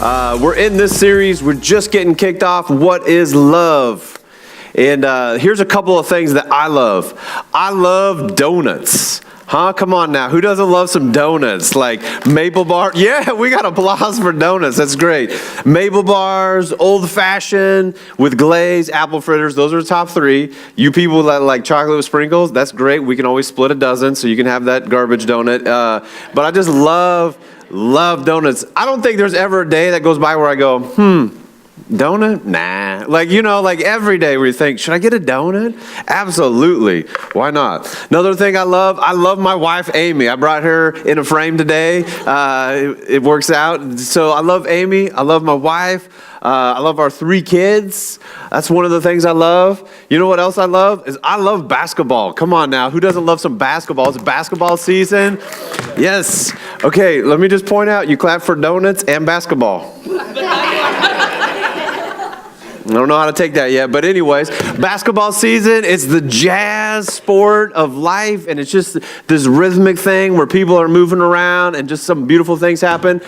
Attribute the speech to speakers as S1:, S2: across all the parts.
S1: We're in this series. We're just getting kicked off. What is love? And here's a couple of things that I love. I love donuts. Huh? Come on now. Who doesn't love some donuts? Like maple bar. Yeah, we got applause for donuts. That's great. Maple bars, old fashioned with glaze, apple fritters. Those are the top three. You people that like chocolate with sprinkles, that's great. We can always split a dozen, so you can have that garbage donut. But I just love donuts. I don't think there's ever a day that goes by where I go, donut? Nah. Like every day we think, should I get a donut? Absolutely. Why not? Another thing I love my wife, Amy. I brought her in a frame today. It works out. So I love Amy. I love my wife. I love our 3 kids. That's one of the things I love. You know what else I love? I love basketball. Come on now. Who doesn't love some basketball? It's basketball season. Yes. Okay, let me just point out, you clap for donuts and basketball. I don't know how to take that yet, but anyways, basketball season, it's the jazz sport of life, and it's just this rhythmic thing where people are moving around and just some beautiful things happen.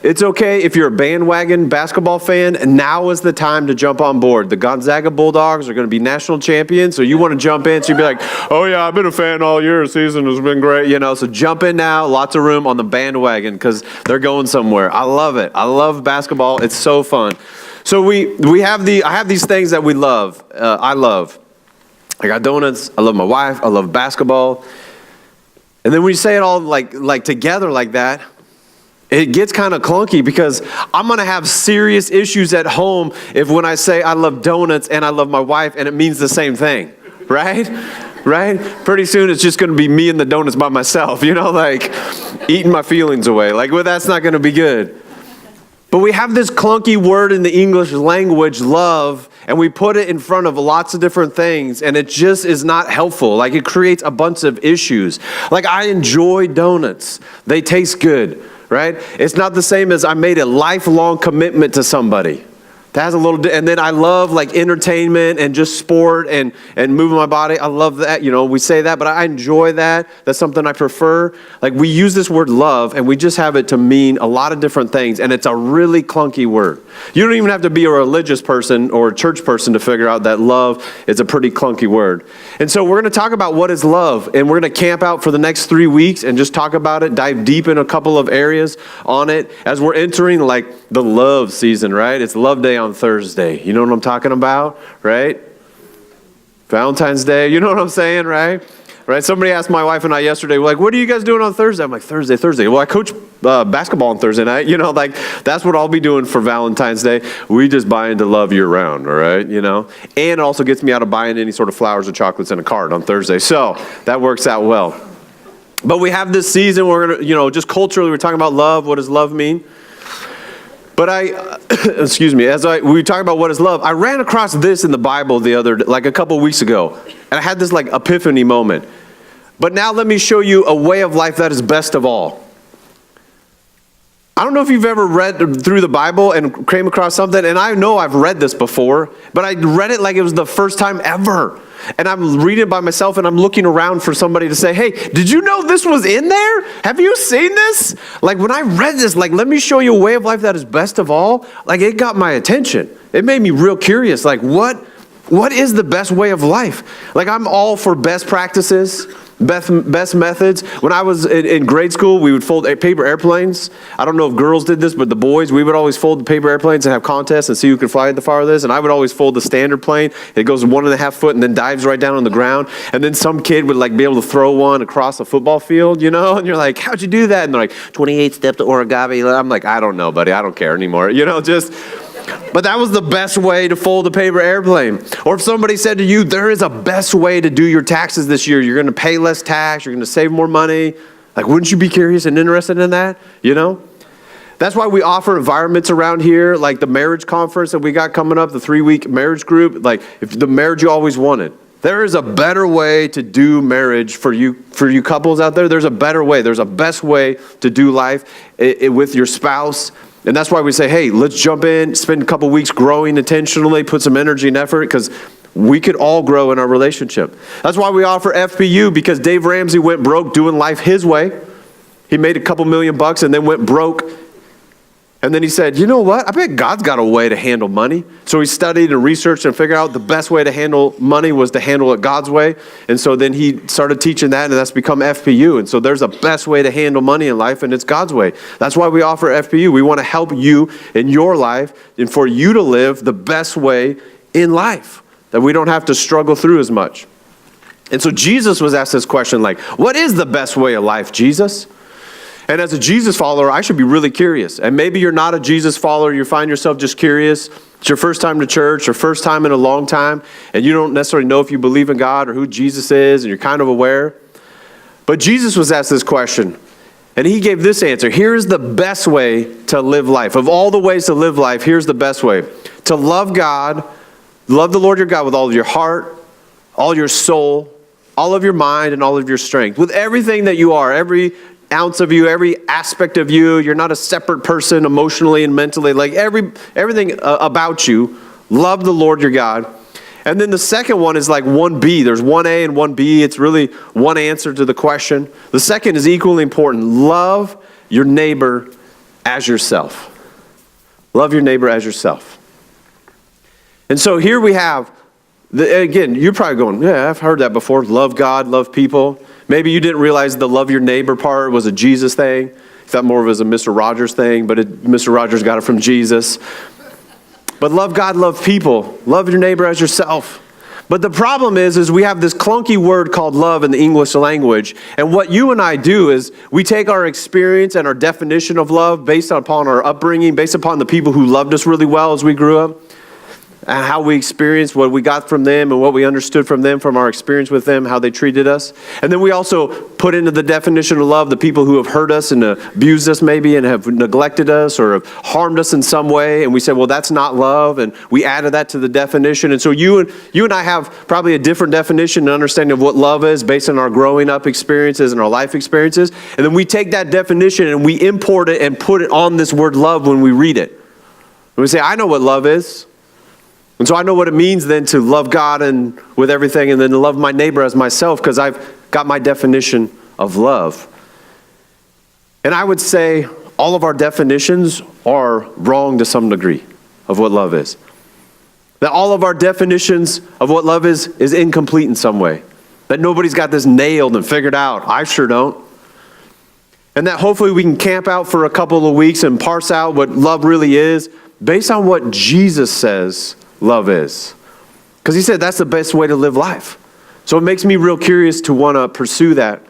S1: It's okay if you're a bandwagon basketball fan, and now is the time to jump on board. The Gonzaga Bulldogs are going to be national champions, so you want to jump in, so you'd be like, oh yeah, I've been a fan all year, the season has been great, so jump in now, lots of room on the bandwagon, because they're going somewhere. I love it. I love basketball. It's so fun. So I have these things that we love. I love. I got donuts. I love my wife. I love basketball. And then when you say it all like together like that, it gets kind of clunky because I'm going to have serious issues at home if when I say I love donuts and I love my wife and it means the same thing, right? Right? Pretty soon it's just going to be me and the donuts by myself, like eating my feelings away. That's not going to be good. But we have this clunky word in the English language, love, and we put it in front of lots of different things, and it just is not helpful. It creates a bunch of issues. I enjoy donuts. They taste good, right? It's not the same as I made a lifelong commitment to somebody. That has a little, and then I love entertainment and just sport and moving my body. I love that, we say that, but I enjoy that. That's something I prefer. We use this word love and we just have it to mean a lot of different things, and it's a really clunky word. You don't even have to be a religious person or a church person to figure out that love is a pretty clunky word. And so we're going to talk about what is love, and we're going to camp out for the next 3 weeks and just talk about it, dive deep in a couple of areas on it as we're entering the love season, right? It's Love Day on Thursday. You know what I'm talking about, right? Valentine's Day. You know what I'm saying, right? Right? Somebody asked my wife and I yesterday, what are you guys doing on Thursday? I'm like, Thursday. Well, I coach basketball on Thursday night. That's what I'll be doing for Valentine's Day. We just buy into love year round, all right? And it also gets me out of buying any sort of flowers or chocolates in a card on Thursday. So that works out well. But we have this season where we're going to, just culturally, we're talking about love. What does love mean? But excuse me, we talk about what is love, I ran across this in the Bible a couple weeks ago, and I had this epiphany moment. But now let me show you a way of life that is best of all. I don't know if you've ever read through the Bible and came across something, and I know I've read this before, but I read it like it was the first time ever. And I'm reading it by myself, and I'm looking around for somebody to say, hey, did you know this was in there? Have you seen this? When I read this, let me show you a way of life that is best of all, it got my attention. It made me real curious, what is the best way of life? I'm all for best practices, best methods. When I was in grade school, we would fold paper airplanes. I don't know if girls did this, but the boys, we would always fold the paper airplanes and have contests and see who could fly the farthest. And I would always fold the standard plane. It goes 1.5 foot and then dives right down on the ground. And then some kid would be able to throw one across a football field, And you're like, how'd you do that? And they're like, 28 steps to origami. I'm like, I don't know, buddy. I don't care anymore. But that was the best way to fold a paper airplane. Or if somebody said to you, there is a best way to do your taxes this year. You're going to pay less tax. You're going to save more money. Wouldn't you be curious and interested in that? That's why we offer environments around here, like the marriage conference that we got coming up, the 3-week marriage group, if the marriage you always wanted. There is a better way to do marriage for you couples out there. There's a better way. There's a best way to do life with your spouse. And that's why we say, hey, let's jump in, spend a couple weeks growing intentionally, put some energy and effort, because we could all grow in our relationship. That's why we offer FPU, because Dave Ramsey went broke doing life his way. He made a couple $1 million and then went broke And then he said, you know what? I bet God's got a way to handle money. So he studied and researched and figured out the best way to handle money was to handle it God's way. And so then he started teaching that, and that's become FPU. And so there's a best way to handle money in life, and it's God's way. That's why we offer FPU. We want to help you in your life and for you to live the best way in life, that we don't have to struggle through as much. And so Jesus was asked this question like, what is the best way of life, Jesus? And as a Jesus follower, I should be really curious. And maybe you're not a Jesus follower, you find yourself just curious. It's your first time to church, or first time in a long time, and you don't necessarily know if you believe in God or who Jesus is, and you're kind of aware. But Jesus was asked this question, and he gave this answer. Here's the best way to live life. Of all the ways to live life, here's the best way. To love God, love the Lord your God with all of your heart, all your soul, all of your mind, and all of your strength. With everything that you are, every ounce of you, every aspect of you. You're not a separate person emotionally and mentally. Like everything about you, love the Lord your God. And then the second one is like 1B. There's 1A and 1B. It's really one answer to the question. The second is equally important. Love your neighbor as yourself. Love your neighbor as yourself. And so here we have, again, you're probably going, yeah, I've heard that before. Love God, love people. Maybe you didn't realize the love your neighbor part was a Jesus thing. You thought more of it was a Mr. Rogers thing, but Mr. Rogers got it from Jesus. But love God, love people. Love your neighbor as yourself. But the problem is we have this clunky word called love in the English language. And what you and I do is we take our experience and our definition of love based upon our upbringing, based upon the people who loved us really well as we grew up, and how we experienced what we got from them and what we understood from them, from our experience with them, how they treated us. And then we also put into the definition of love the people who have hurt us and abused us maybe and have neglected us or have harmed us in some way. And we say, well, that's not love. And we added that to the definition. And so you and I have probably a different definition and understanding of what love is based on our growing up experiences and our life experiences. And then we take that definition and we import it and put it on this word love when we read it. And we say, I know what love is. And so I know what it means then to love God and with everything, and then to love my neighbor as myself, because I've got my definition of love. And I would say all of our definitions are wrong to some degree of what love is. That all of our definitions of what love is incomplete in some way. That nobody's got this nailed and figured out. I sure don't. And that hopefully we can camp out for a couple of weeks and parse out what love really is based on what Jesus says love is. Because he said that's the best way to live life. So it makes me real curious to want to pursue that.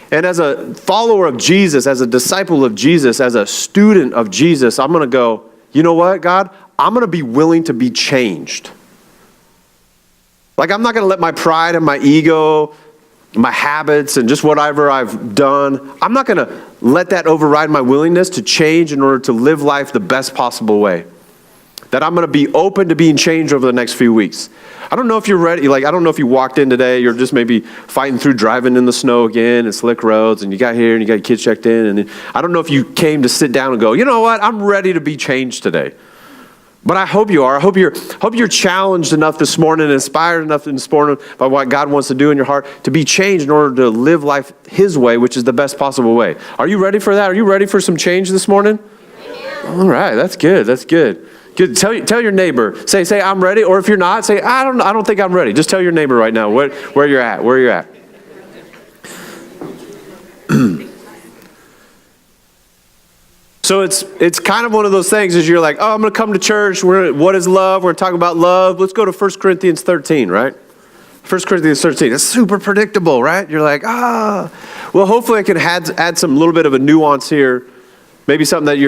S1: And as a follower of Jesus, as a disciple of Jesus, as a student of Jesus, I'm going to go, you know what, God? I'm going to be willing to be changed. Like, I'm not going to let my pride and my ego, my habits, and just whatever I've done, I'm not going to let that override my willingness to change in order to live life the best possible way. That I'm going to be open to being changed over the next few weeks. I don't know if you're ready. Like, I don't know if you walked in today. You're just maybe fighting through driving in the snow again and slick roads, and you got here and you got your kids checked in. And I don't know if you came to sit down and go, you know what? I'm ready to be changed today. But I hope you are. I hope you're challenged enough this morning, and inspired enough this morning by what God wants to do in your heart to be changed in order to live life His way, which is the best possible way. Are you ready for that? Are you ready for some change this morning? Yeah. All right, that's good. That's good. Good. Tell your neighbor. Say I'm ready. Or if you're not, say I don't think I'm ready. Just tell your neighbor right now where you're at. Where you're at. So it's kind of one of those things as you're like, oh, I'm going to come to church. What is love? We're going to talk about love. Let's go to 1 Corinthians 13, right? 1 Corinthians 13. It's super predictable, right? You're like, Well, hopefully I can add some little bit of a nuance here. Maybe something that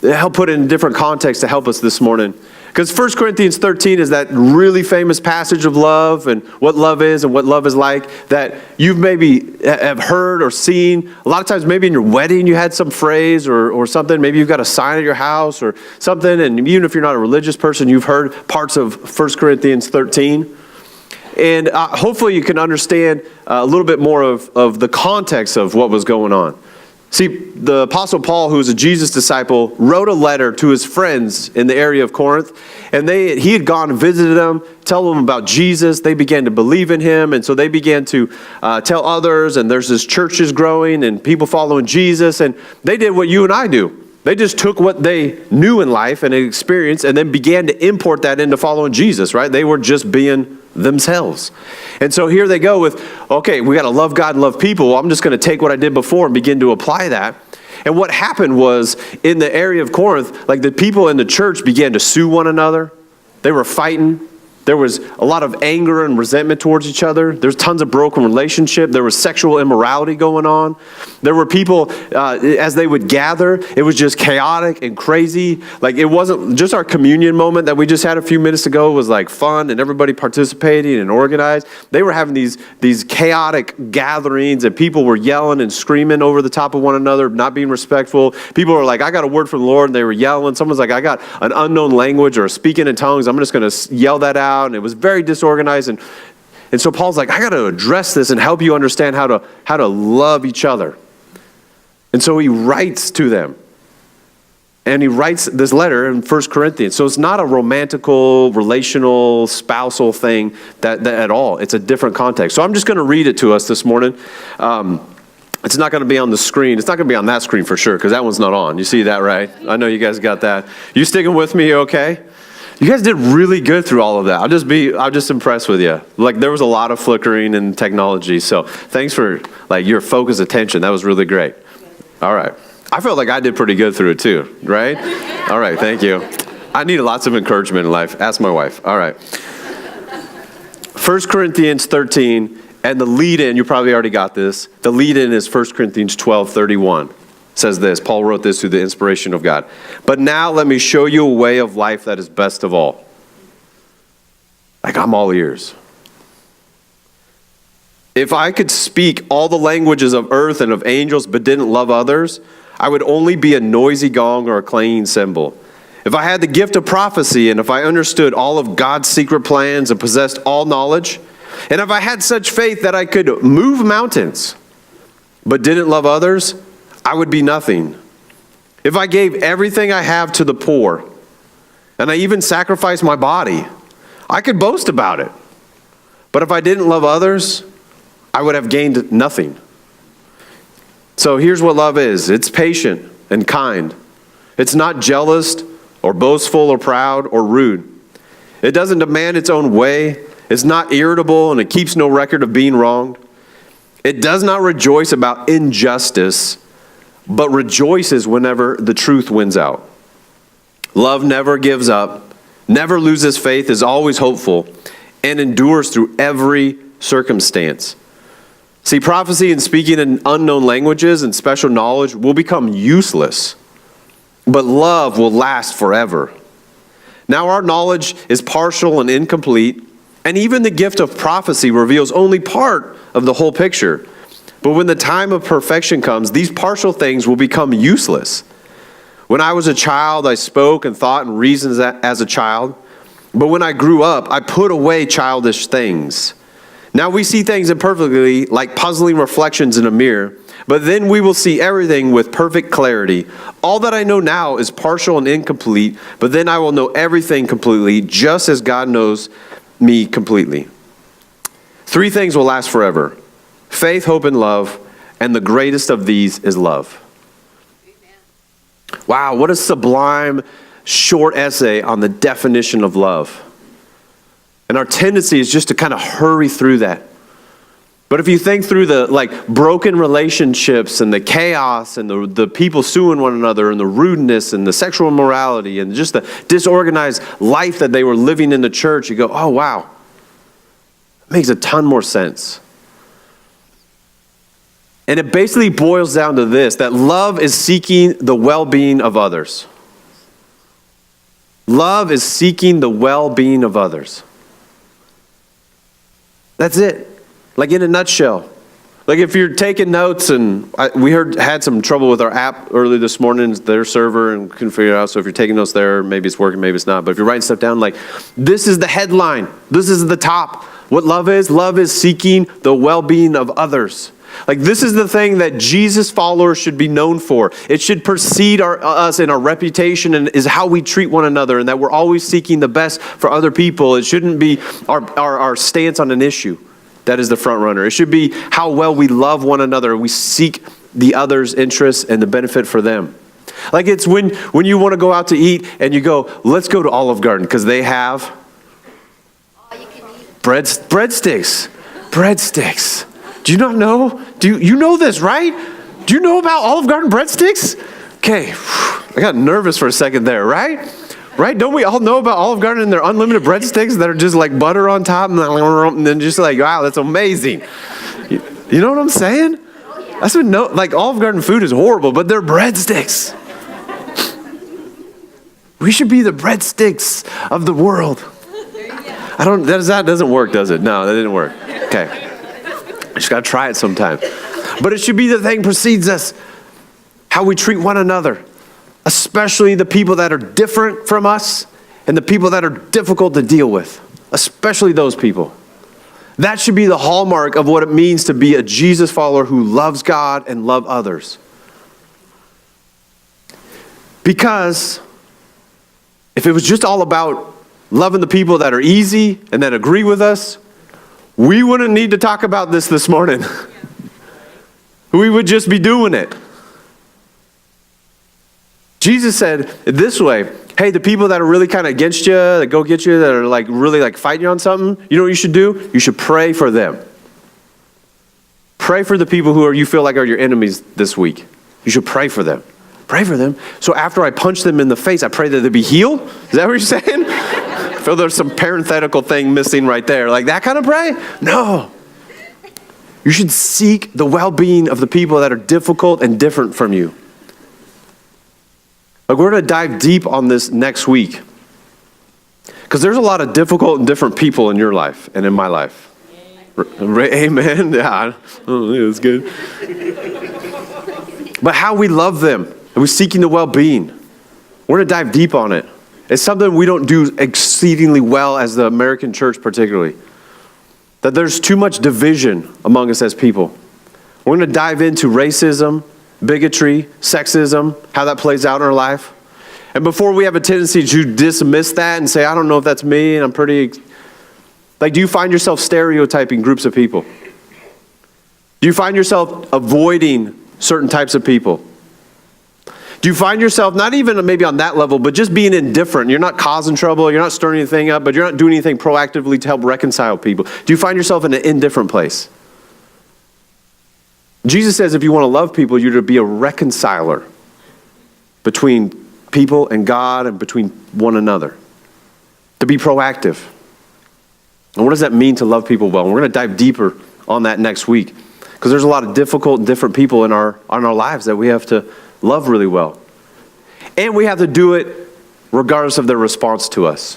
S1: help put it in a different context to help us this morning. Because 1 Corinthians 13 is that really famous passage of love and what love is and what love is like that you've maybe have heard or seen. A lot of times maybe in your wedding you had some phrase or something. Maybe you've got a sign at your house or something. And even if you're not a religious person, you've heard parts of 1 Corinthians 13. And hopefully you can understand a little bit more of the context of what was going on. See, the Apostle Paul, who was a Jesus disciple, wrote a letter to his friends in the area of Corinth. And he had gone and visited them, tell them about Jesus. They began to believe in him. And so they began to tell others. And there's this churches growing and people following Jesus. And they did what you and I do. They just took what they knew in life and experienced and then began to import that into following Jesus, right? They were just being themselves. And so here they go with, okay, we got to love God and love people. Well, I'm just going to take what I did before and begin to apply that. And what happened was in the area of Corinth, like the people in the church began to sue one another. They were fighting. There was a lot of anger and resentment towards each other. There's tons of broken relationship. There was sexual immorality going on. There were people, as they would gather, it was just chaotic and crazy. Like it wasn't just our communion moment that we just had a few minutes ago was like fun and everybody participating and organized. They were having these chaotic gatherings and people were yelling and screaming over the top of one another, not being respectful. People were like, I got a word from the Lord, and they were yelling. Someone's like, I got an unknown language or speaking in tongues. I'm just going to yell that out. And it was very disorganized. And so Paul's like, I got to address this and help you understand how to love each other. And so he writes to them. And he writes this letter in 1 Corinthians. So it's not a romantical, relational, spousal thing that at all. It's a different context. So I'm just going to read it to us this morning. It's not going to be on the screen. It's not going to be on that screen for sure, because that one's not on. You see that, right? I know you guys got that. You sticking with me, okay? You guys did really good through all of that. I'm just impressed with you. Like there was a lot of flickering and technology. So thanks for like your focused attention. That was really great. All right. I felt like I did pretty good through it too, right? All right. Thank you. I need lots of encouragement in life. Ask my wife. All right. 1 Corinthians 13, and the lead-in, you probably already got this. The lead-in is 1 Corinthians 12:31. Says this, Paul wrote this through the inspiration of God. But now let me show you a way of life that is best of all. Like I'm all ears. If I could speak all the languages of earth and of angels but didn't love others, I would only be a noisy gong or a clanging cymbal. If I had the gift of prophecy and if I understood all of God's secret plans and possessed all knowledge, and if I had such faith that I could move mountains but didn't love others, I would be nothing. If I gave everything I have to the poor, and I even sacrificed my body, I could boast about it. But if I didn't love others, I would have gained nothing. So here's what love is. It's patient and kind. It's not jealous or boastful or proud or rude. It doesn't demand its own way. It's not irritable, and it keeps no record of being wronged. It does not rejoice about injustice, but rejoices whenever the truth wins out. Love never gives up, never loses faith, is always hopeful, and endures through every circumstance. See, prophecy and speaking in unknown languages and special knowledge will become useless, but love will last forever. Now our knowledge is partial and incomplete, and even the gift of prophecy reveals only part of the whole picture. But when the time of perfection comes, these partial things will become useless. When I was a child, I spoke and thought and reasoned as a child. But when I grew up, I put away childish things. Now we see things imperfectly, like puzzling reflections in a mirror. But then we will see everything with perfect clarity. All that I know now is partial and incomplete, but then I will know everything completely, just as God knows me completely. 3 things will last forever: faith, hope, and love, and the greatest of these is love. Amen. Wow, what a sublime, short essay on the definition of love. And our tendency is just to kind of hurry through that. But if you think through the broken relationships and the chaos and the people suing one another and the rudeness and the sexual immorality and just the disorganized life that they were living in the church, you go, oh wow, it makes a ton more sense. And it basically boils down to this, that love is seeking the well-being of others. Love is seeking the well-being of others. That's it. Like in a nutshell. Like if you're taking notes, and we had some trouble with our app early this morning, their server, and couldn't figure it out. So if you're taking notes there, maybe it's working, maybe it's not. But if you're writing stuff down, this is the headline. This is the top. What love is seeking the well-being of others. This is the thing that Jesus followers should be known for. It should precede us in our reputation and is how we treat one another, and that we're always seeking the best for other people. It shouldn't be our stance on an issue. That is the front runner. It should be how well we love one another. We seek the other's interests and the benefit for them. Like it's when you want to go out to eat and you go, let's go to Olive Garden because they have breadsticks. Breadsticks. Do you not know? You know this, right? Do you know about Olive Garden breadsticks? Okay, I got nervous for a second there, right? Right? Don't we all know about Olive Garden and their unlimited breadsticks that are just like butter on top and then just like, wow, that's amazing. You know what I'm saying? That's what like Olive Garden food is horrible, but they're breadsticks. We should be the breadsticks of the world. That doesn't work, does it? No, that didn't work. Okay. I just got to try it sometime. But it should be the thing precedes us. How we treat one another. Especially the people that are different from us and the people that are difficult to deal with. Especially those people. That should be the hallmark of what it means to be a Jesus follower who loves God and loves others. Because if it was just all about loving the people that are easy and that agree with us, we wouldn't need to talk about this morning. We would just be doing it. Jesus said it this way, hey, the people that are really kind of against you, that go get you, that are like really like fighting you on something, you know what you should do? You should pray for them. Pray for the people who you feel like are your enemies this week. You should pray for them. Pray for them. So after I punch them in the face, I pray that they be healed? Is that what you're saying? I feel there's some parenthetical thing missing right there. Like that kind of pray? No. You should seek the well-being of the people that are difficult and different from you. Like we're going to dive deep on this next week. Because there's a lot of difficult and different people in your life and in my life. Amen. Yeah, that's good. But how we love them. And we're seeking the well-being. We're going to dive deep on it. It's something we don't do exceedingly well as the American church particularly. That there's too much division among us as people. We're going to dive into racism, bigotry, sexism, how that plays out in our life. And before we have a tendency to dismiss that and say, I don't know if that's me, and I'm pretty... Like, do you find yourself stereotyping groups of people? Do you find yourself avoiding certain types of people? Do you find yourself, not even maybe on that level, but just being indifferent? You're not causing trouble, you're not stirring anything up, but you're not doing anything proactively to help reconcile people. Do you find yourself in an indifferent place? Jesus says if you want to love people, you're to be a reconciler between people and God and between one another. To be proactive. And what does that mean to love people well? And we're going to dive deeper on that next week. Because there's a lot of difficult and different people in our lives that we have to love really well. And we have to do it regardless of their response to us.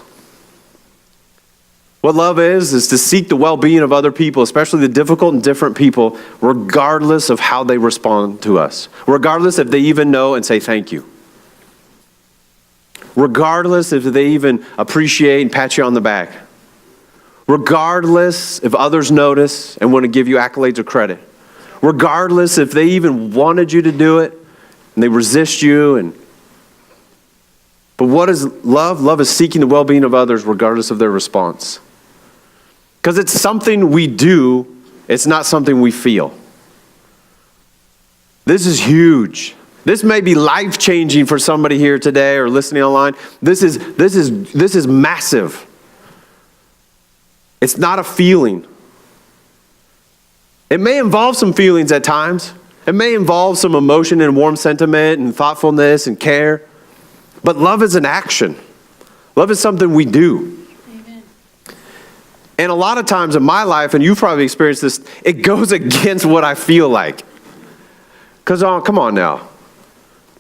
S1: What love is to seek the well-being of other people, especially the difficult and different people, regardless of how they respond to us. Regardless if they even know and say thank you. Regardless if they even appreciate and pat you on the back. Regardless if others notice and want to give you accolades or credit. Regardless if they even wanted you to do it and they resist you. But what is love? Love is seeking the well-being of others regardless of their response. Because it's something we do, it's not something we feel. This is huge. This may be life-changing for somebody here today or listening online. This is massive. It's not a feeling. It may involve some feelings at times. It may involve some emotion and warm sentiment and thoughtfulness and care. But love is an action. Love is something we do. Amen. And a lot of times in my life, and you've probably experienced this, it goes against what I feel like. Because, come on now.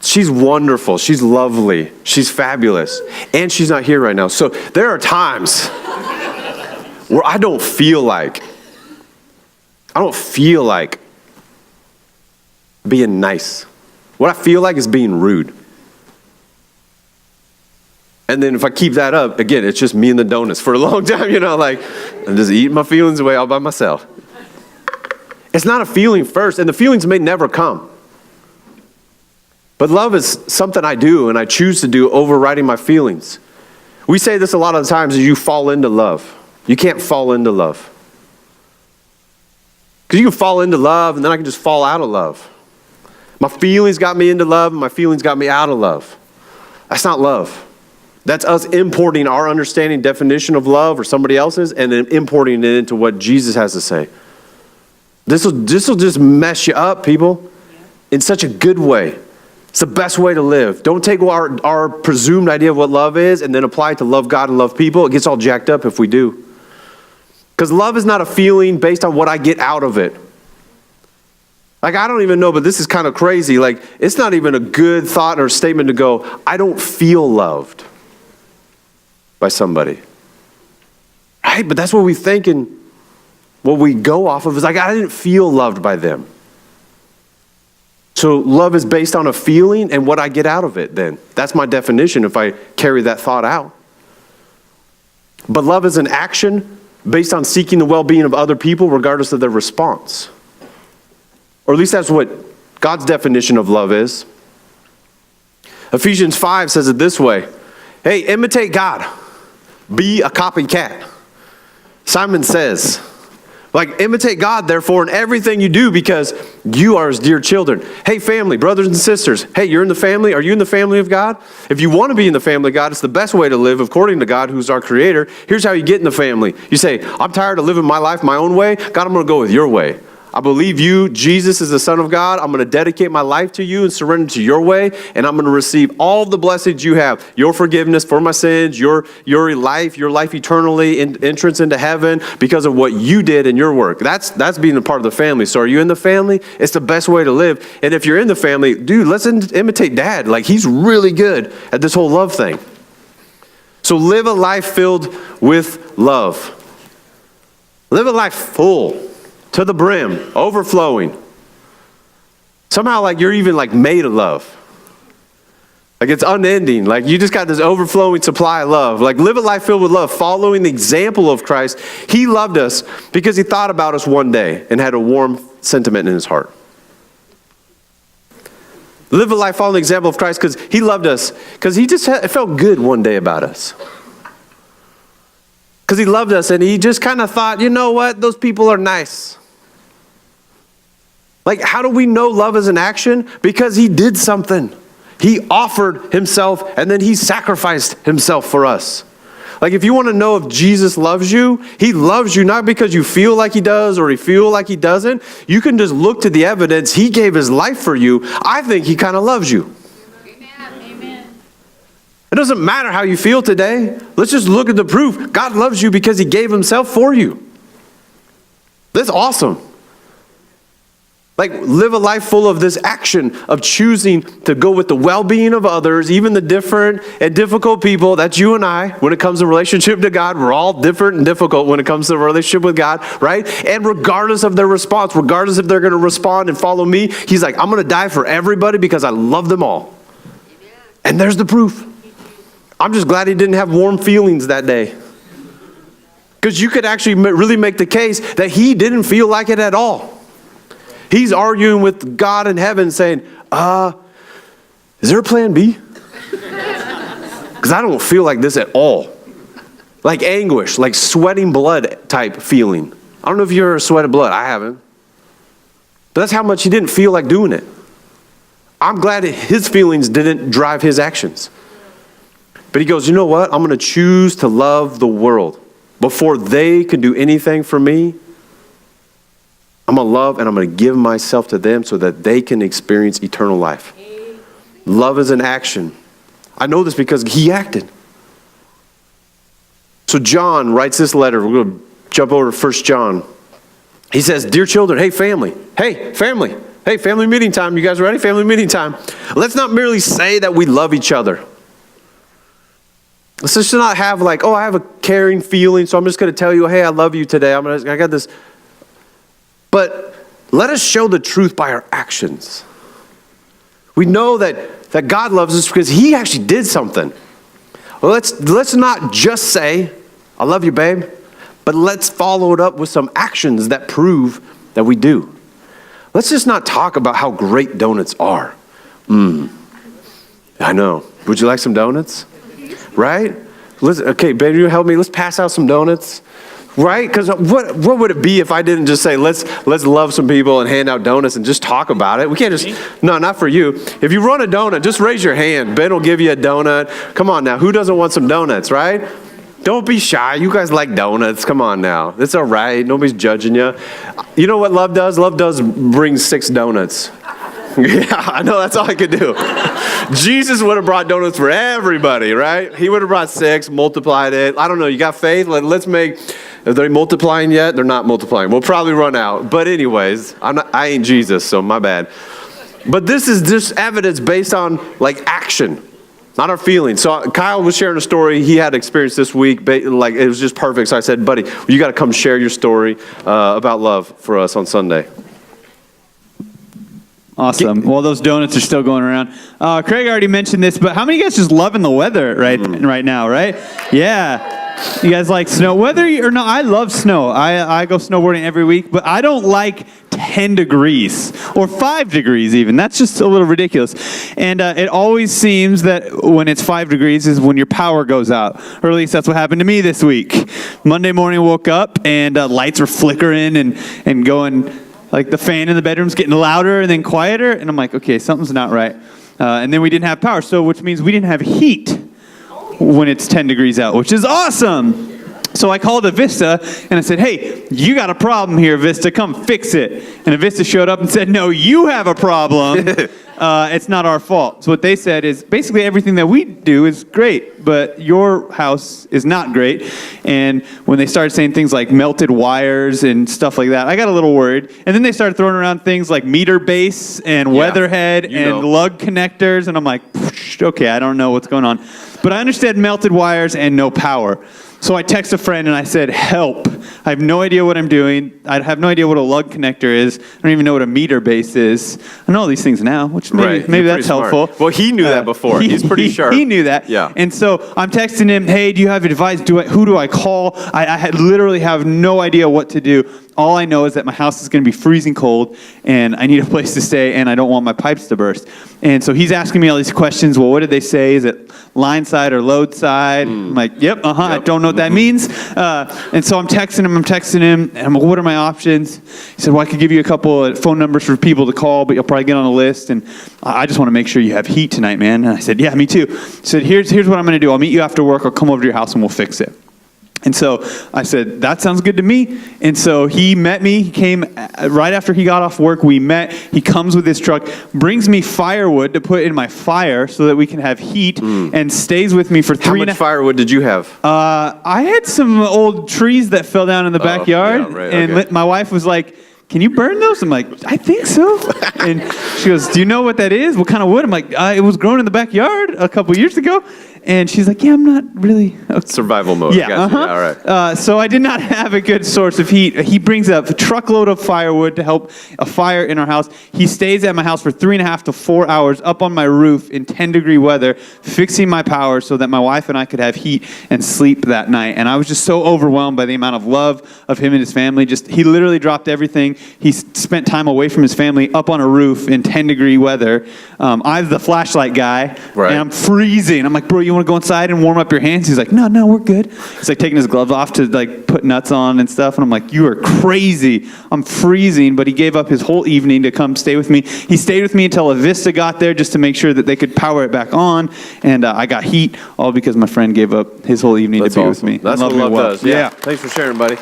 S1: She's wonderful. She's lovely. She's fabulous. And she's not here right now. So there are times where I don't feel like being nice. What I feel like is being rude. And then if I keep that up, again, it's just me and the donuts for a long time, I'm just eating my feelings away all by myself. It's not a feeling first, and the feelings may never come. But love is something I do, and I choose to do, overriding my feelings. We say this a lot of the times, is you fall into love. You can't fall into love. Because you can fall into love, and then I can just fall out of love. My feelings got me into love, and my feelings got me out of love. That's not love. That's us importing our understanding, definition of love or somebody else's, and then importing it into what Jesus has to say. This will just mess you up, people, in such a good way. It's the best way to live. Don't take our presumed idea of what love is and then apply it to love God and love people. It gets all jacked up if we do. Because love is not a feeling based on what I get out of it. Like, I don't even know, but this is kind of crazy. Like, it's not even a good thought or statement to go, I don't feel loved by somebody. Right? But that's what we think, and what we go off of is like, I didn't feel loved by them. So love is based on a feeling and what I get out of it then. That's my definition if I carry that thought out. But love is an action based on seeking the well-being of other people regardless of their response. Or at least that's what God's definition of love is. Ephesians 5 says it this way. Hey, imitate God. Be a copycat. Simon says, like, imitate God, therefore, in everything you do because you are his dear children. Hey, family, brothers and sisters. Hey, you're in the family? Are you in the family of God? If you want to be in the family of God, it's the best way to live according to God, who's our creator. Here's how you get in the family. You say, I'm tired of living my life my own way. God, I'm going to go with your way. I believe you, Jesus, is the Son of God. I'm going to dedicate my life to you and surrender to your way, and I'm going to receive all the blessings you have. Your forgiveness for my sins, your life eternally, entrance into heaven because of what you did in your work. That's being a part of the family. So are you in the family? It's the best way to live. And if you're in the family, dude, let's imitate Dad. Like, he's really good at this whole love thing. So live a life filled with love. Live a life full. To the brim, overflowing. Somehow, like, you're even, like, made of love. Like, it's unending. Like, you just got this overflowing supply of love. Like, live a life filled with love, following the example of Christ. He loved us because he thought about us one day and had a warm sentiment in his heart. Live a life following the example of Christ because he loved us, because he just it felt good one day about us. Because he loved us and he just kind of thought, you know what, those people are nice. Like, how do we know love is an action? Because he did something. He offered himself and then he sacrificed himself for us. Like, if you want to know if Jesus loves you, he loves you not because you feel like he does or you feel like he doesn't. You can just look to the evidence. He gave his life for you. I think he kind of loves you.
S2: Amen.
S1: It doesn't matter how you feel today. Let's just look at the proof. God loves you because he gave himself for you. That's awesome. Like, live a life full of this action of choosing to go with the well-being of others, even the different and difficult people. That's you and I. When it comes to relationship to God, we're all different and difficult when it comes to a relationship with God, right? And regardless of their response, regardless if they're going to respond and follow me, he's like, I'm going to die for everybody because I love them all. And there's the proof. I'm just glad he didn't have warm feelings that day. Because you could actually really make the case that he didn't feel like it at all. He's arguing with God in heaven saying, is there a plan B? Because I don't feel like this at all. Like anguish, like sweating blood type feeling. I don't know if you ever sweated blood. I haven't. But that's how much he didn't feel like doing it. I'm glad that his feelings didn't drive his actions. But he goes, you know what? I'm going to choose to love the world. Before they can do anything for me, I'm going to love and I'm going to give myself to them so that they can experience eternal life. Love is an action. I know this because he acted. So John writes this letter. We're going to jump over to 1 John. He says, dear children, hey family, hey family meeting time. You guys ready? Family meeting time. Let's not merely say that we love each other. Let's just not have like, oh, I have a caring feeling, so I'm just going to tell you, hey, I love you today. I got this. But let us show the truth by our actions. We know that God loves us because he actually did something. Well, let's not just say, I love you, babe, but let's follow it up with some actions that prove that we do. Let's just not talk about how great donuts are. I know. Would you like some donuts? Right? Okay, babe, you help me. Let's pass out some donuts. Right? Because what would it be if I didn't just say, let's love some people and hand out donuts and just talk about it? We can't just, no, not for you. If you run a donut, just raise your hand. Ben will give you a donut. Come on now. Who doesn't want some donuts, right? Don't be shy. You guys like donuts. Come on now. It's all right. Nobody's judging you. You know what love does? Love does bring 6 donuts. Yeah, I know that's all I could do. Jesus would have brought donuts for everybody, right? He would have brought 6, multiplied it. I don't know. You got faith? Let's make... Are they multiplying yet? They're not multiplying. We'll probably run out. But anyways, I ain't Jesus, so my bad. But this is just evidence based on like action, not our feelings. So Kyle was sharing a story he had experienced this week. Like it was just perfect. So I said, buddy, you got to come share your story about love for us on Sunday.
S3: Awesome. Well, those donuts are still going around. Craig already mentioned this, but how many of you guys just loving the weather right now, right? Yeah. You guys like snow? Whether you or not, I love snow. I go snowboarding every week, but I don't like 10 degrees or 5 degrees even. That's just a little ridiculous. And it always seems that when it's 5 degrees is when your power goes out. Or at least that's what happened to me this week. Monday morning, woke up and lights were flickering and going, like the fan in the bedroom's getting louder and then quieter. And I'm like, okay, something's not right. And then we didn't have power, so which means we didn't have heat when it's 10 degrees out, which is awesome. So I called Avista and I said, hey, you got a problem here, Avista. Come fix it. And Avista showed up and said, no, you have a problem. It's not our fault. So what they said is basically everything that we do is great, but your house is not great. And when they started saying things like melted wires and stuff like that, I got a little worried. And then they started throwing around things like meter base and weatherhead and lug connectors. And I'm like, okay, I don't know what's going on. But I understand melted wires and no power. So I text a friend and I said, help. I have no idea what I'm doing. I have no idea what a lug connector is. I don't even know what a meter base is. I know all these things now, which maybe that's helpful.
S1: Well, he knew that before. He's pretty sharp.
S3: He knew that.
S1: Yeah.
S3: And so I'm texting him, hey, do you have advice? Who do I call? I literally have no idea what to do. All I know is that my house is going to be freezing cold, and I need a place to stay, and I don't want my pipes to burst. And so he's asking me all these questions. Well, what did they say? Is it line side or load side? I'm like, yep. I don't know what that means. And so I'm texting him, and I'm like, what are my options? He said, well, I could give you a couple of phone numbers for people to call, but you'll probably get on a list, and I just want to make sure you have heat tonight, man. And I said, yeah, me too. He said, here's what I'm going to do. I'll meet you after work. I'll come over to your house, and we'll fix it. And so I said, that sounds good to me. And so he met me. He came right after he got off work. We met. He comes with his truck, brings me firewood to put in my fire so that we can have heat, and stays with me for 3
S1: How much firewood did you have?
S3: I had some old trees that fell down in the backyard. And my wife was like, can you burn those? I'm like, I think so. And she goes, do you know what that is? What kind of wood? I'm like, it was grown in the backyard a couple years ago. And she's like, yeah, I'm not really... Okay.
S1: Survival mode.
S3: Yeah,
S1: All right.
S3: So I did not have a good source of heat. He brings a truckload of firewood to help a fire in our house. He stays at my house for 3.5 to 4 hours up on my roof in 10-degree weather, fixing my power so that my wife and I could have heat and sleep that night. And I was just so overwhelmed by the amount of love of him and his family. He literally dropped everything. He spent time away from his family up on a roof in 10-degree weather. I'm the flashlight guy, and I'm freezing. I'm like, bro, you want to go inside and warm up your hands? He's like, no, we're good. He's like taking his gloves off to like put nuts on and stuff. And I'm like, you are crazy. I'm freezing. But he gave up his whole evening to come stay with me. He stayed with me until Avista got there just to make sure that they could power it back on. And I got heat, all because my friend gave up his whole evening to be with me.
S1: That's what love does. Yeah. Thanks for sharing, buddy.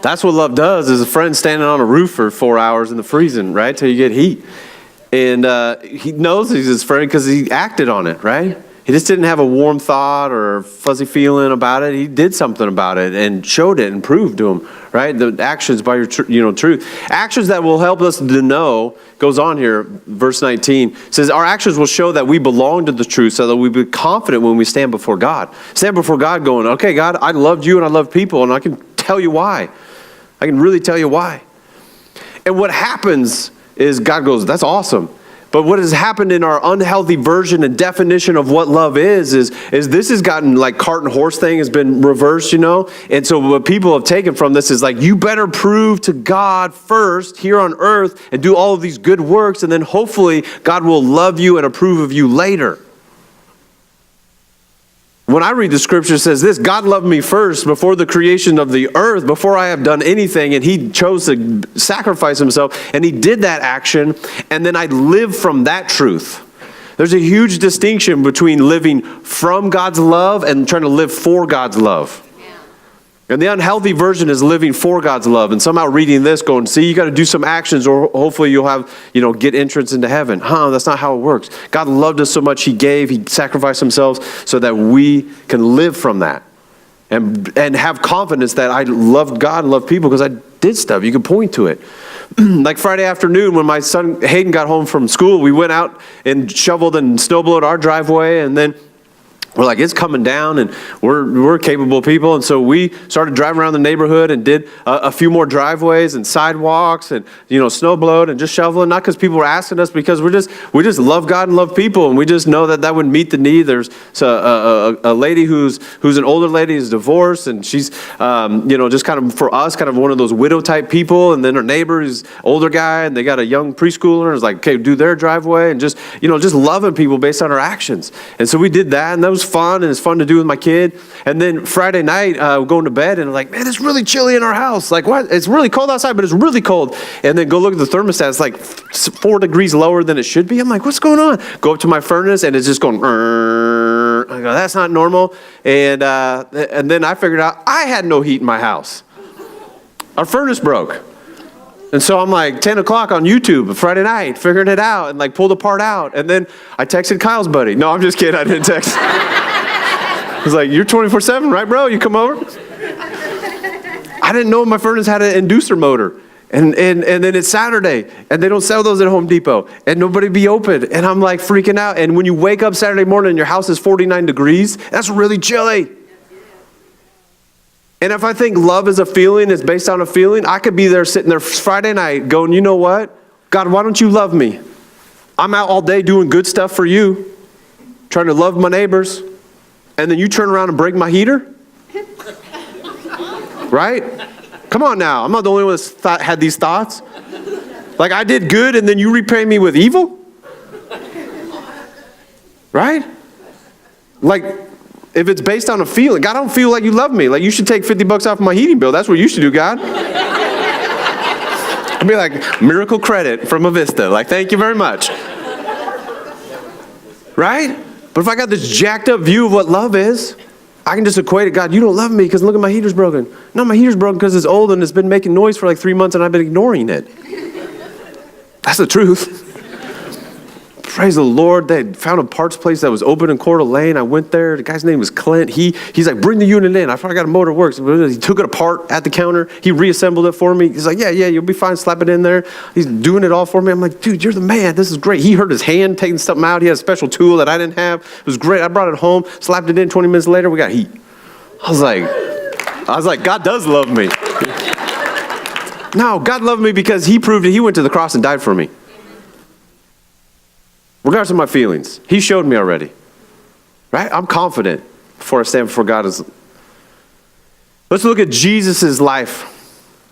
S1: That's what love does, is a friend standing on a roof for 4 hours in the freezing, right, till you get heat. And he knows he's his friend because he acted on it, right? He just didn't have a warm thought or fuzzy feeling about it. He did something about it and showed it and proved to him, right? The actions by your truth. Actions that will help us to know, goes on here, verse 19, says, our actions will show that we belong to the truth so that we be confident when we stand before God. Stand before God going, okay, God, I loved you and I love people, and I can tell you why. I can really tell you why. And what happens is God goes, that's awesome. But what has happened in our unhealthy version and definition of what love is this has gotten like cart and horse thing has been reversed, And so what people have taken from this is like, you better prove to God first here on earth and do all of these good works, and then hopefully God will love you and approve of you later. when I read the scripture, it says this: God loved me first before the creation of the earth, before I have done anything, and he chose to sacrifice himself, and he did that action, and then I live from that truth. There's a huge distinction between living from God's love and trying to live for God's love. And the unhealthy version is living for God's love, and somehow reading this going, see, you got to do some actions or hopefully you'll have, get entrance into heaven. That's not how it works. God loved us so much, he gave, he sacrificed himself so that we can live from that and have confidence that I loved God and loved people because I did stuff. You can point to it. Like Friday afternoon when my son Hayden got home from school, we went out and shoveled and snowblowed our driveway, and then we're like, it's coming down, and we're capable people. And so we started driving around the neighborhood and did a few more driveways and sidewalks and, snow blowed and just shoveling. Not because people were asking us, because we just love God and love people. And we just know that would meet the need. There's a lady who's an older lady, is divorced, and she's, just kind of, for us, kind of one of those widow type people. And then her neighbor is older guy, and they got a young preschooler. And it's like, okay, do their driveway, and just loving people based on our actions. And so we did that, and that was fun, and it's fun to do with my kid. And then Friday night, we're going to bed, and I'm like, man, it's really chilly in our house. Like, what? It's really cold outside, but it's really cold. And then go look at the thermostat. It's like 4 degrees lower than it should be. I'm like, what's going on? Go up to my furnace, and it's just going, I go, that's not normal. And then I figured out I had no heat in my house. Our furnace broke. And so I'm like 10 o'clock on YouTube Friday night, figuring it out and like pulled the part out. And then I texted Kyle's buddy. No, I'm just kidding. I didn't text. I was like, you're 24/7, right, bro? You come over? I didn't know my furnace had an inducer motor. And then it's Saturday, and they don't sell those at Home Depot, and nobody be open. And I'm like freaking out. And when you wake up Saturday morning and your house is 49 degrees, that's really chilly. And if I think love is a feeling, it's based on a feeling, I could be there sitting there Friday night going, you know what? God, why don't you love me? I'm out all day doing good stuff for you, trying to love my neighbors, and then you turn around and break my heater? Right? Come on now. I'm not the only one that had these thoughts. Like I did good and then you repay me with evil? Right? Like, if it's based on a feeling, God, I don't feel like you love me. Like, you should take $50 off my heating bill. That's what you should do, God. I'd be like, miracle credit from Avista. Like, thank you very much. Right? But if I got this jacked up view of what love is, I can just equate it. God, you don't love me because look at my heater's broken. No, my heater's broken because it's old and it's been making noise for like 3 months and I've been ignoring it. That's the truth. Praise the Lord. They had found a parts place that was open in Coeur d'Alene. I went there. The guy's name was Clint. He's like, bring the unit in. I finally got a motor works. He took it apart at the counter. He reassembled it for me. He's like, yeah, you'll be fine. Slap it in there. He's doing it all for me. I'm like, dude, you're the man. This is great. He hurt his hand taking something out. He had a special tool that I didn't have. It was great. I brought it home, slapped it in. 20 minutes later, we got heat. I was like, God does love me. No, God loved me because he proved it. He went to the cross and died for me. Regardless of my feelings, he showed me already. Right? I'm confident before I stand before God. Let's look at Jesus' life.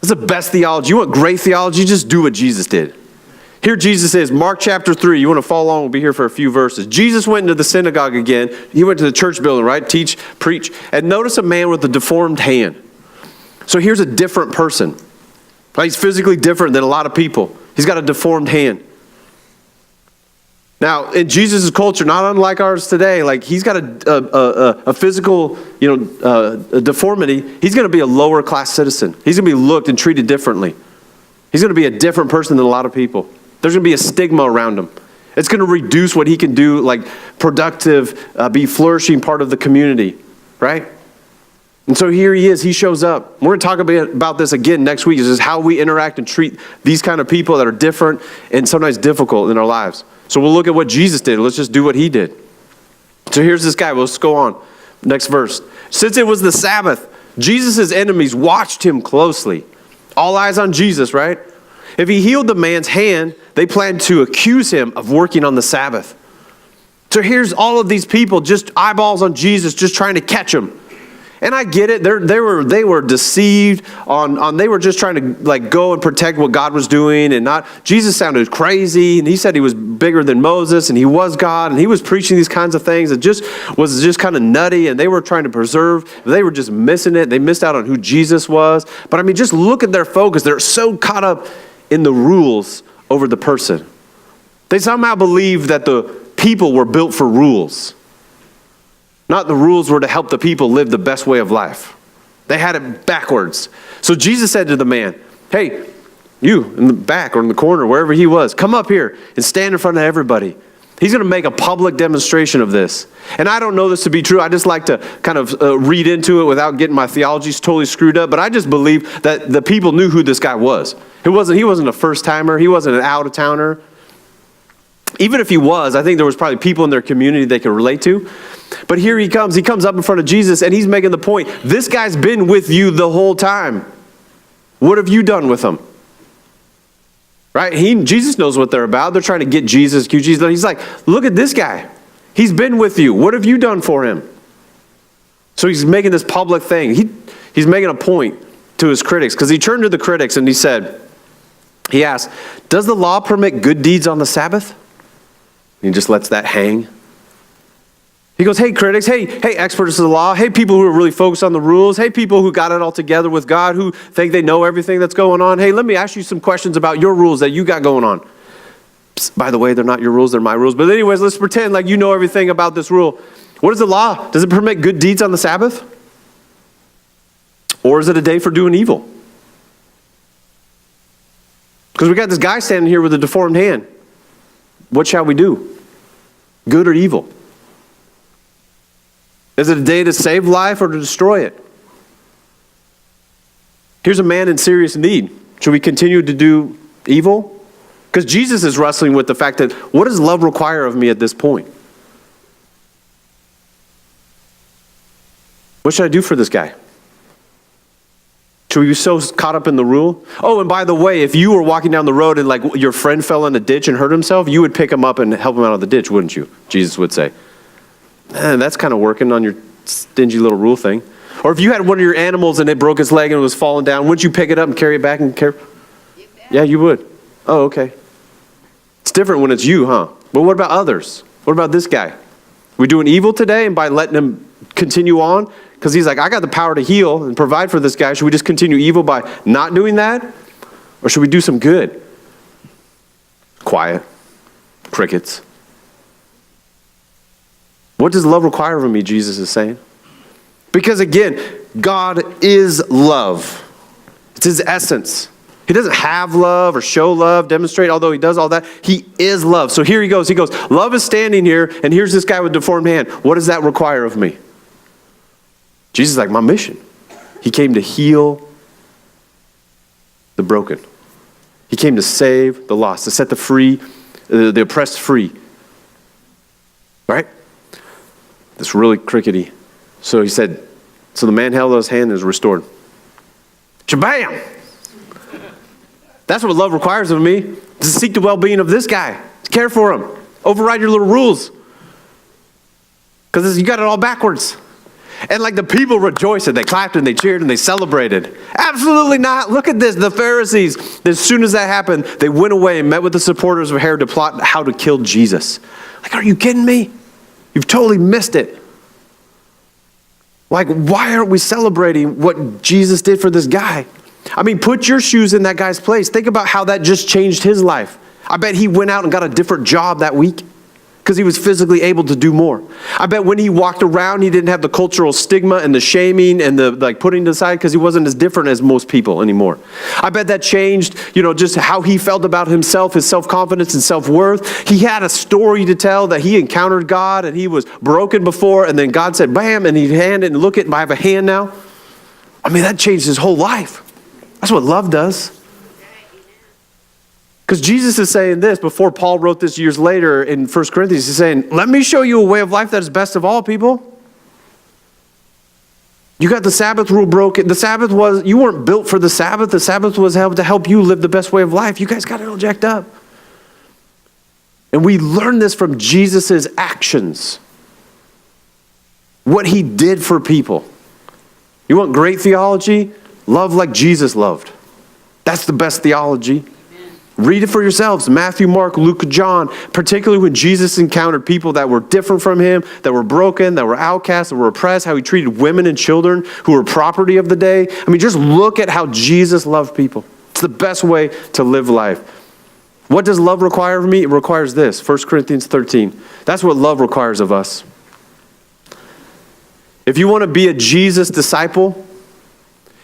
S1: This is the best theology. You want great theology? Just do what Jesus did. Here Jesus is, Mark chapter 3. You want to follow along? We'll be here for a few verses. Jesus went into the synagogue again. He went to the church building, right? Teach, preach. And notice a man with a deformed hand. So here's a different person. Right? He's physically different than a lot of people. He's got a deformed hand. Now, in Jesus' culture, not unlike ours today, like he's got a physical, a deformity. He's going to be a lower class citizen. He's going to be looked and treated differently. He's going to be a different person than a lot of people. There's going to be a stigma around him. It's going to reduce what he can do, like productive, be flourishing part of the community, right? And so here he is. He shows up. We're going to talk about this again next week. This is how we interact and treat these kind of people that are different and sometimes difficult in our lives. So we'll look at what Jesus did. Let's just do what he did. So here's this guy. Let's go on. Next verse. Since it was the Sabbath, Jesus' enemies watched him closely. All eyes on Jesus, right? If he healed the man's hand, they planned to accuse him of working on the Sabbath. So here's all of these people, just eyeballs on Jesus, just trying to catch him. And I get it. They were deceived on they were just trying to like go and protect what God was doing and not. Jesus sounded crazy, and he said he was bigger than Moses, and he was God, and he was preaching these kinds of things. It just was just kind of nutty, and they were trying to preserve. They were just missing it. They missed out on who Jesus was. But I mean, just look at their focus. They're so caught up in the rules over the person. They somehow believe that the people were built for rules. Not the rules were to help the people live the best way of life. They had it backwards. So Jesus said to the man, hey, you in the back or in the corner, wherever he was, come up here and stand in front of everybody. He's going to make a public demonstration of this. And I don't know this to be true. I just like to kind of read into it without getting my theology totally screwed up. But I just believe that the people knew who this guy was. He wasn't a first-timer. He wasn't an out-of-towner. Even if he was, I think there was probably people in their community they could relate to. But here he comes. He comes up in front of Jesus, and he's making the point. This guy's been with you the whole time. What have you done with him? Right? Jesus knows what they're about. They're trying to get Jesus, accuse Jesus. He's like, look at this guy. He's been with you. What have you done for him? So he's making this public thing. He's making a point to his critics, because he turned to the critics and he asked, does the law permit good deeds on the Sabbath? And he just lets that hang. He goes, hey, critics, hey, experts of the law, hey, people who are really focused on the rules, hey, people who got it all together with God, who think they know everything that's going on. Hey, let me ask you some questions about your rules that you got going on. Psst, by the way, they're not your rules, they're my rules. But anyways, let's pretend like you know everything about this rule. What is the law? Does it permit good deeds on the Sabbath? Or is it a day for doing evil? Because we got this guy standing here with a deformed hand. What shall we do? Good or evil? Is it a day to save life or to destroy it? Here's a man in serious need. Should we continue to do evil? Because Jesus is wrestling with the fact that, what does love require of me at this point? What should I do for this guy? Should we be so caught up in the rule? Oh, and by the way, if you were walking down the road and like your friend fell in a ditch and hurt himself, you would pick him up and help him out of the ditch, wouldn't you? Jesus would say. That's kind of working on your stingy little rule thing. Or if you had one of your animals and it broke its leg and it was falling down, wouldn't you pick it up and carry it back and care? Yeah, you would. Oh, okay. It's different when it's you, huh? But what about others? What about this guy? We doing evil today, and by letting him continue on? Because he's like, I got the power to heal and provide for this guy. Should we just continue evil by not doing that? Or should we do some good? Quiet. Crickets. What does love require of me, Jesus is saying? Because again, God is love. It's his essence. He doesn't have love or show love, demonstrate, although he does all that. He is love. So here he goes. He goes, love is standing here, and here's this guy with deformed hand. What does that require of me? Jesus is like, my mission. He came to heal the broken. He came to save the lost, to set the oppressed free. Right? It's really crickety. So he said, so the man held out his hand and was restored. Shabam! That's what love requires of me, to seek the well-being of this guy, to care for him, override your little rules. Because you got it all backwards. And like the people rejoiced, and they clapped and they cheered and they celebrated. Absolutely not. Look at this. The Pharisees, as soon as that happened, they went away and met with the supporters of Herod to plot how to kill Jesus. Like, are you kidding me? You've totally missed it. Like, why aren't we celebrating what Jesus did for this guy? I mean, put your shoes in that guy's place. Think about how that just changed his life. I bet he went out and got a different job that week because he was physically able to do more. I bet when he walked around, he didn't have the cultural stigma and the shaming and the like putting to the side because he wasn't as different as most people anymore. I bet that changed, just how he felt about himself, his self-confidence and self-worth. He had a story to tell that he encountered God and he was broken before, and then God said, bam, and he handed and look at, I have a hand now. I mean, that changed his whole life. That's what love does. Because Jesus is saying this before Paul wrote this years later in 1 Corinthians. He's saying, let me show you a way of life that is best of all, people. You got the Sabbath rule broken. The Sabbath you weren't built for the Sabbath. The Sabbath was to help you live the best way of life. You guys got it all jacked up. And we learn this from Jesus' actions. What he did for people. You want great theology? Love like Jesus loved. That's the best theology. Read it for yourselves. Matthew, Mark, Luke, John, particularly when Jesus encountered people that were different from him, that were broken, that were outcasts, that were oppressed, how he treated women and children who were property of the day. I mean, just look at how Jesus loved people. It's the best way to live life. What does love require of me? It requires this, 1 Corinthians 13. That's what love requires of us. If you want to be a Jesus disciple,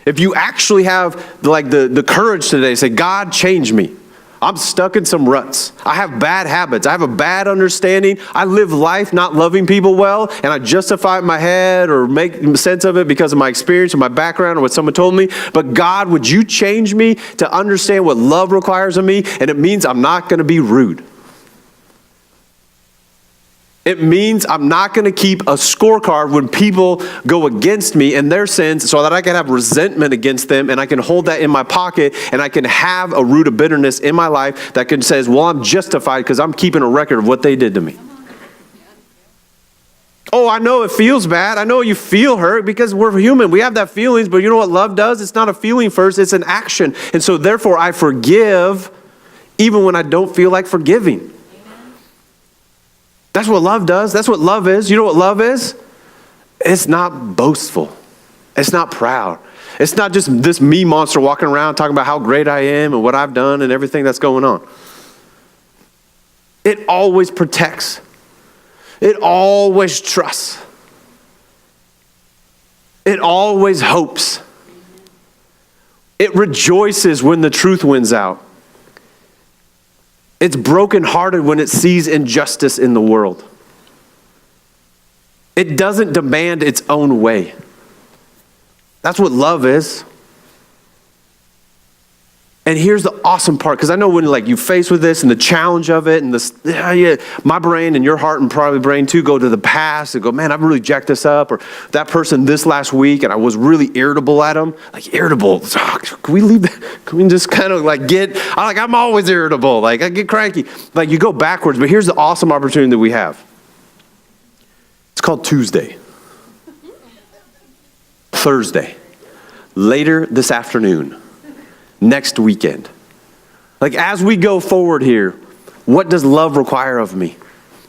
S1: if you actually have like the courage today to say, God, change me. I'm stuck in some ruts. I have bad habits. I have a bad understanding. I live life not loving people well, and I justify it in my head or make sense of it because of my experience or my background or what someone told me. But God, would you change me to understand what love requires of me? And it means I'm not going to be rude. It means I'm not going to keep a scorecard when people go against me in their sins so that I can have resentment against them and I can hold that in my pocket and I can have a root of bitterness in my life that can says, well, I'm justified because I'm keeping a record of what they did to me. Oh, I know it feels bad. I know you feel hurt because we're human. We have that feelings, but you know what love does? It's not a feeling first, it's an action. And so therefore I forgive even when I don't feel like forgiving. That's what love does. That's what love is. You know what love is? It's not boastful. It's not proud. It's not just this me monster walking around talking about how great I am and what I've done and everything that's going on. It always protects. It always trusts. It always hopes. It rejoices when the truth wins out. It's brokenhearted when it sees injustice in the world. It doesn't demand its own way. That's what love is. And here's the awesome part, because I know when like you face with this and the challenge of it and this, my brain and your heart and probably brain too go to the past and go, man, I've really jacked this up. Or that person this last week and I was really irritable at them. Like irritable, can we leave that? Can we just kind of like I'm always irritable. Like I get cranky. Like you go backwards, but here's the awesome opportunity that we have. It's called Tuesday. Thursday. Later this afternoon. Next weekend. Like as we go forward here, what does love require of me?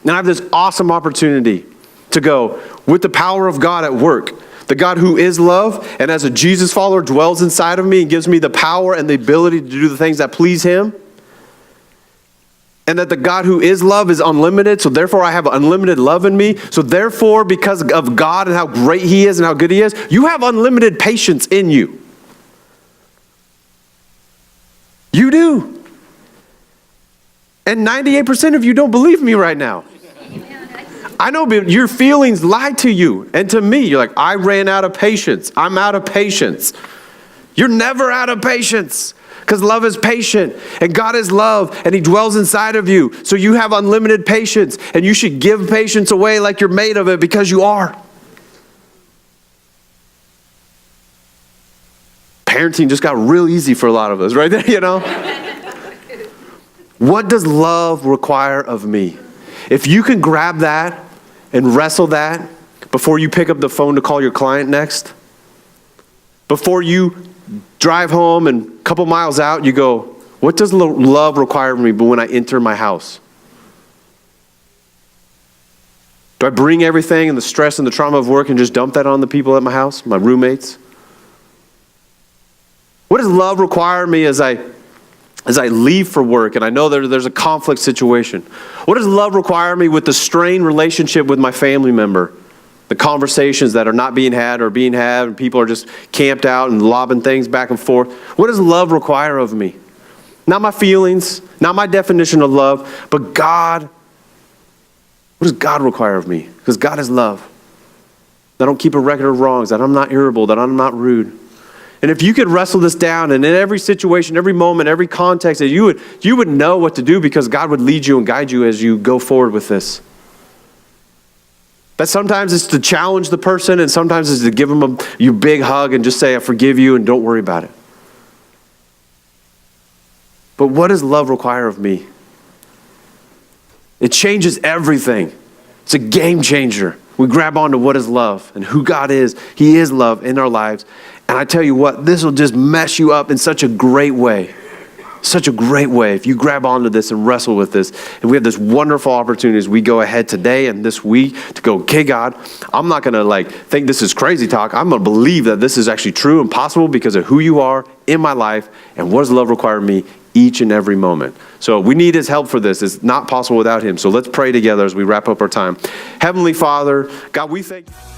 S1: And I have this awesome opportunity to go with the power of God at work. The God who is love and as a Jesus follower dwells inside of me and gives me the power and the ability to do the things that please him. And that the God who is love is unlimited, so therefore I have unlimited love in me. So therefore, because of God and how great he is and how good he is, you have unlimited patience in you. You do. And 98% of you don't believe me right now. I know, but your feelings lie to you and to me. You're like, I ran out of patience. I'm out of patience. You're never out of patience because love is patient and God is love and he dwells inside of you. So you have unlimited patience and you should give patience away like you're made of it because you are. Parenting just got real easy for a lot of us, right there, you know? What does love require of me? If you can grab that and wrestle that before you pick up the phone to call your client next, before you drive home and a couple miles out, you go, what does love require of me but when I enter my house? Do I bring everything and the stress and the trauma of work and just dump that on the people at my house, my roommates? What does love require me as I leave for work and I know there's a conflict situation? What does love require me with the strained relationship with my family member? The conversations that are not being had or being had and people are just camped out and lobbing things back and forth. What does love require of me? Not my feelings, not my definition of love, but God. What does God require of me? Because God is love. That I don't keep a record of wrongs, that I'm not irritable, that I'm not rude. And if you could wrestle this down and in every situation, every moment, every context, that you would know what to do because God would lead you and guide you as you go forward with this. That sometimes it's to challenge the person and sometimes it's to give them a big hug and just say, I forgive you and don't worry about it. But what does love require of me? It changes everything. It's a game changer. We grab onto what is love and who God is. He is love in our lives. And I tell you what, this will just mess you up in such a great way. Such a great way if you grab onto this and wrestle with this. And we have this wonderful opportunity as we go ahead today and this week to go, okay, God, I'm not going to think this is crazy talk. I'm going to believe that this is actually true and possible because of who you are in my life and what does love require of me each and every moment. So we need his help for this. It's not possible without him. So let's pray together as we wrap up our time. Heavenly Father, God, we thank you.